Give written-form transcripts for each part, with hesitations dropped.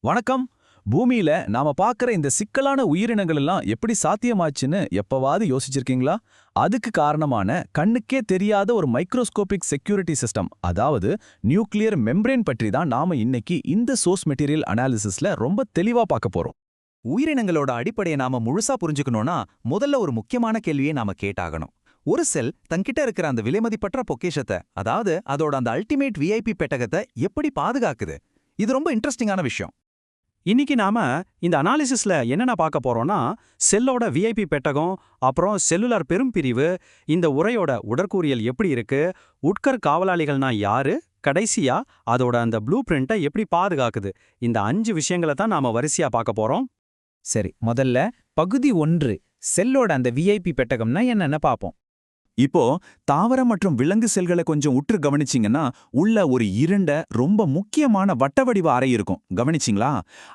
வணக்கம். பூமியில நாம பார்க்கிற இந்த சிக்கலான உயிரினங்கள் எல்லாம் எப்படி சாத்தியமாச்சுன்னு எப்பவாவது யோசிச்சிருக்கீங்களா? அதுக்கு காரணமான கண்ணுக்கே தெரியாத ஒரு மைக்ரோஸ்கோபிக் செக்யூரிட்டி சிஸ்டம், அதாவது நியூக்ளியர் மெம்பரேன் பற்றி தான் நாம இன்னைக்கு இந்த சோர்ஸ் மெட்டீரியல் அனாலிசிஸ்ல ரொம்ப தெளிவா பார்க்க போறோம். உயிரினங்களோட அடிப்படையை நாம முழுசா புரிஞ்சுக்கணும்னா முதல்ல ஒரு முக்கியமான கேள்வியை நாம கேட்டாகணும். ஒரு செல் தன்கிட்ட இருக்கிற அந்த விலைமதிப்பற்ற பொக்கிஷத்தை, அதாவது அதோட அந்த அல்டிமேட் விஐபி பெட்டகத்தை எப்படி பாதுகாக்குது? இது ரொம்ப இன்ட்ரெஸ்டிங்கான விஷயம். இன்னைக்கு நாம இந்த அனாலிசிஸ்ல என்னென்ன பார்க்க போறோம்னா, செல்லோட விஐபி பெட்டகம், அப்புறம் செல்லுலார் பெரும்பிரிவு, இந்த உரையோட உடற்கூறியல் எப்படி இருக்கு, உட்கர் காவலாளிகள்னா யாரு, கடைசியா அதோட அந்த ப்ளூ பிரிண்ட்டை எப்படி பாதுகாக்குது. இந்த 5 விஷயங்களை தான் நாம வரிசையா பார்க்க போறோம். சரி, முதல்ல பகுதி 1 செல்லோட அந்த விஐபி பெட்டகம்னா என்னன்னு பாப்போம். இப்போ தாவர மற்றும் விலங்கு செல்களை கொஞ்சம் உற்று கவனிச்சிங்கன்னா உள்ள ஒரு இருண்ட ரொம்ப முக்கியமான வட்ட வடிவ அறை இருக்கும். கவனிச்சிங்களா?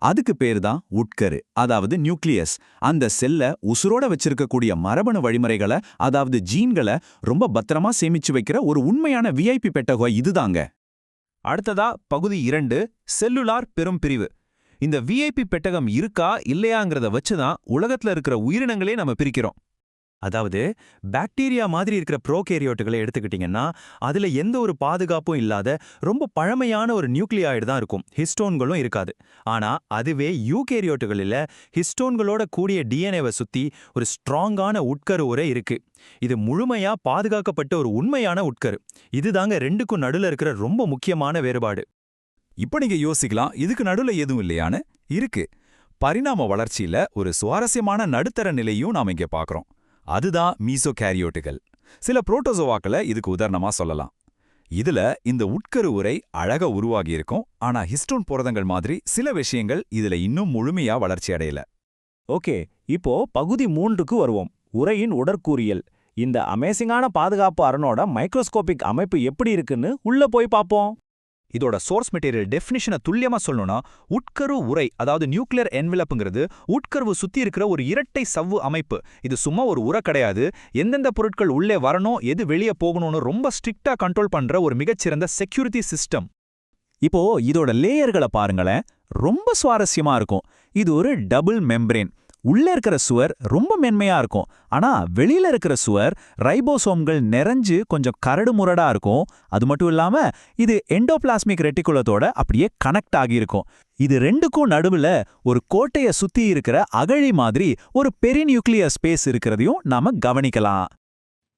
அதுக்கு பேரு தான் உட்கரு, அதாவது நியூக்ளியஸ். அந்த செல்ல உசுரோட வச்சிருக்கக்கூடிய மரபணு வழிமுறைகளை, அதாவது ஜீன்களை ரொம்ப பத்திரமா சேமிச்சு வைக்கிற ஒரு உண்மையான விஐபி பெட்டகம் இதுதாங்க. அடுத்ததா பகுதி 2 செல்லுலார் பெரும்பிரிவு. இந்த விஐபி பெட்டகம் இருக்கா இல்லையாங்கிறத வச்சுதான் உலகத்துல இருக்கிற உயிரினங்களே நம்ம பிரிக்கிறோம். அதாவது பாக்டீரியா மாதிரி இருக்கிற ப்ரோகேரியோட்டுகளை எடுத்துக்கிட்டிங்கன்னா அதுல எந்த ஒரு பாதுகாப்பும் இல்லாத ரொம்ப பழமையான ஒரு நியூக்ளியாய்டு தான் இருக்கும். ஹிஸ்டோன்களும் இருக்காது. ஆனா அதுவே யூகேரியோட்டுகளில் ஹிஸ்டோன்களோட கூடிய டிஎன்ஏவை சுத்தி ஒரு ஸ்ட்ராங்கான உட்கரு உரை இருக்கு. இது முழுமையா பாதுகாக்கப்பட்ட ஒரு உண்மையான உட்கரு. இதுதாங்க ரெண்டுக்கும் நடுல இருக்கிற ரொம்ப முக்கியமான வேறுபாடு. இப்ப நீங்க யோசிக்கலாம், இதுக்கு நடுவுல எதுவும் இல்லையான்னு. இருக்கு. பரிணாம வளர்ச்சியில ஒரு சுவாரஸ்யமான நடுத்தர நிலையும் நாம இங்க பார்க்கறோம். அதுதான் மீசோகேரியோட்டுகள். சில புரோட்டோசோவாக்களை இதுக்கு உதாரணமா சொல்லலாம். இதுல இந்த உட்கரு உரை அழகா உருவாகி இருக்கும். ஆனா ஹிஸ்டோன் புரதங்கள் மாதிரி சில விஷயங்கள் இதுல இன்னும் முழுமையா வளர்ச்சி அடையல. ஓகே, இப்போ பகுதி 3க்கு வருவோம். உரையின் உடற்கூறியல். இந்த அமேசிங்கான பாதுகாப்பு அரணோட மைக்ரோஸ்கோபிக் அமைப்பு எப்படி இருக்குன்னு உள்ள போய் பார்ப்போம். இதோட சோர்ஸ் மெட்டீரியல் டெஃபினிஷனை துல்லியமா சொல்லணும்னா, உட்கரு உரை, அதாவது நியூக்ளியர் என்வெலப்புங்கிறது உட்கருவு சுத்தி இருக்கிற ஒரு இரட்டை சவ்வு அமைப்பு. இது சும்மா ஒரு உரை கிடையாது. எந்தெந்த பொருட்கள் உள்ளே வரணும், எது வெளியே போகணும்னு ரொம்ப ஸ்ட்ரிக்டா கண்ட்ரோல் பண்ற ஒரு மிகச்சிறந்த செக்யூரிட்டி சிஸ்டம். இப்போ இதோட லேயர்களை பாருங்களேன், ரொம்ப சுவாரஸ்யமா இருக்கும். இது ஒரு டபுள் மெம்பரேன். உள்ள இருக்கிற சுவர் ரொம்ப மென்மையா இருக்கும். ஆனா வெளியில இருக்கிற சுவர் ரைபோசோம்கள் நிறைஞ்சு கொஞ்சம் கரடு முரடா இருக்கும். அது மட்டும் இல்லாம இது எண்டோபிளாஸ்மிக் ரெட்டிகுலத்தோட அப்படியே கனெக்ட் ஆகியிருக்கும். இது ரெண்டுக்கும் நடுவுல ஒரு கோட்டைய சுத்தி இருக்கிற அகழி மாதிரி ஒரு பெரிநியூக்ளியர் ஸ்பேஸ் இருக்கிறதையும் நாம கவனிக்கலாம்.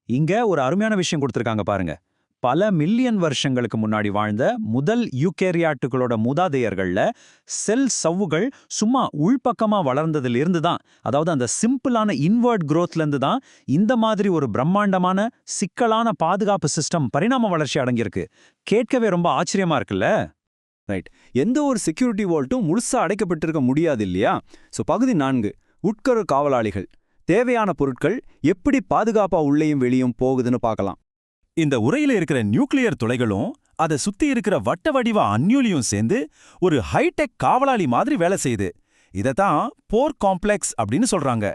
இங்க ஒரு அருமையான விஷயம் கொடுத்திருக்காங்க பாருங்க. பல மில்லியன் வருஷங்களுக்கு முன்னாடி வாழ்ந்த முதல் யூகேரியாட்டுகளோட மூதாதையர்கள்ல செல் சவ்வுகள் சும்மா உள்பக்கமா வளர்ந்ததிலிருந்து தான், அதாவது அந்த சிம்பிளான இன்வெர்ட் குரோத்லேருந்து தான் இந்த மாதிரி ஒரு பிரம்மாண்டமான சிக்கலான பாதுகாப்பு சிஸ்டம் பரிணாம வளர்ச்சி அடங்கியிருக்கு. கேட்கவே ரொம்ப ஆச்சரியமா இருக்குல்ல? ரைட். எந்த ஒரு செக்யூரிட்டி வால்ட்டும் முழுசா அடைக்கப்பட்டிருக்க முடியாது இல்லையா? ஸோ பகுதி 4 உட்கரு காவலாளிகள். தேவையான பொருட்கள் எப்படி பாதுகாப்பா உள்ளேயும் வெளியும் போகுதுன்னு பார்க்கலாம். இந்த உரையில இருக்கிற நியூக்ளியர் துளைகளும் அதை சுத்தி இருக்கிற வட்ட வடிவ அந்யூலியும் சேர்ந்து ஒரு ஹைடெக் காவலாளி மாதிரி வேலை செய்யுது. இதத்தான் போர் காம்ப்ளெக்ஸ் அப்படின்னு சொல்றாங்க.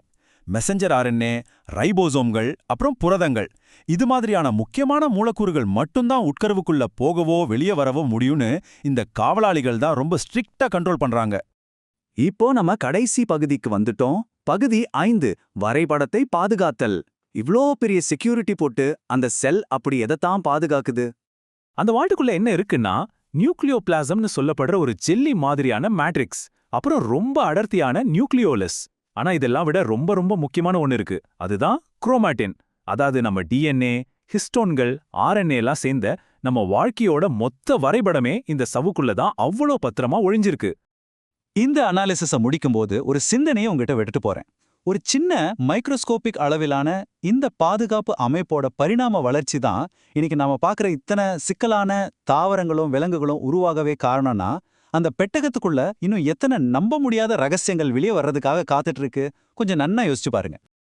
மெசஞ்சர் ஆர்என்ஏ, ரைபோசோம்கள், அப்புறம் புரதங்கள், இது மாதிரியான முக்கியமான மூலக்கூறுகள் மட்டும்தான் உட்கருவுக்குள்ள போகவோ வெளியே வரவோ முடியும்னு இந்த காவலாளிகள் தான் ரொம்ப ஸ்ட்ரிக்டா கண்ட்ரோல் பண்றாங்க. இப்போ நம்ம கடைசி பகுதிக்கு வந்துட்டோம். பகுதி 5 வரைபடத்தை பாதுகாத்தல். இவ்ளோ பெரிய செக்யூரிட்டி போட்டு அந்த செல் அப்படி எதைத்தான் பாதுகாக்குது? அந்த வால்ட்டுக்குள்ள என்ன இருக்குன்னா, நியூக்ளியோபிளாசம்னு சொல்லப்படுற ஒரு ஜெல்லி மாதிரியான மேட்ரிக்ஸ், அப்புறம் ரொம்ப அடர்த்தியான நியூக்ளியோலஸ். ஆனா இதெல்லாம் விட ரொம்ப ரொம்ப முக்கியமான ஒன்னு இருக்கு. அதுதான் குரோமாட்டின். அதாவது நம்ம டிஎன்ஏ, ஹிஸ்டோன்கள், ஆர்என்ஏ எல்லாம் சேர்ந்த நம்ம வாழ்க்கையோட மொத்த வரைபடமே இந்த சவுக்குள்ள தான் அவ்வளோ பத்திரமா ஒழிஞ்சிருக்கு. இந்த அனாலிசிஸை முடிக்கும்போது ஒரு சிந்தனையை உங்ககிட்ட விட்டுட்டு போறேன். ஒரு சின்ன மைக்ரோஸ்கோபிக் அளவிலான இந்த பாதுகாப்பு அமைப்போட பரிணாம வளர்ச்சி தான் இன்னைக்கு நாம பார்க்குற இத்தனை சிக்கலான தாவரங்களும் விலங்குகளும் உருவாகவே காரணம்னா, அந்த பெட்டகத்துக்குள்ள இன்னும் எத்தனை நம்ப முடியாத ரகசியங்கள் வெளியே வர்றதுக்காக காத்துட்டு இருக்கு. கொஞ்சம் நன்னா யோசிச்சு பாருங்க.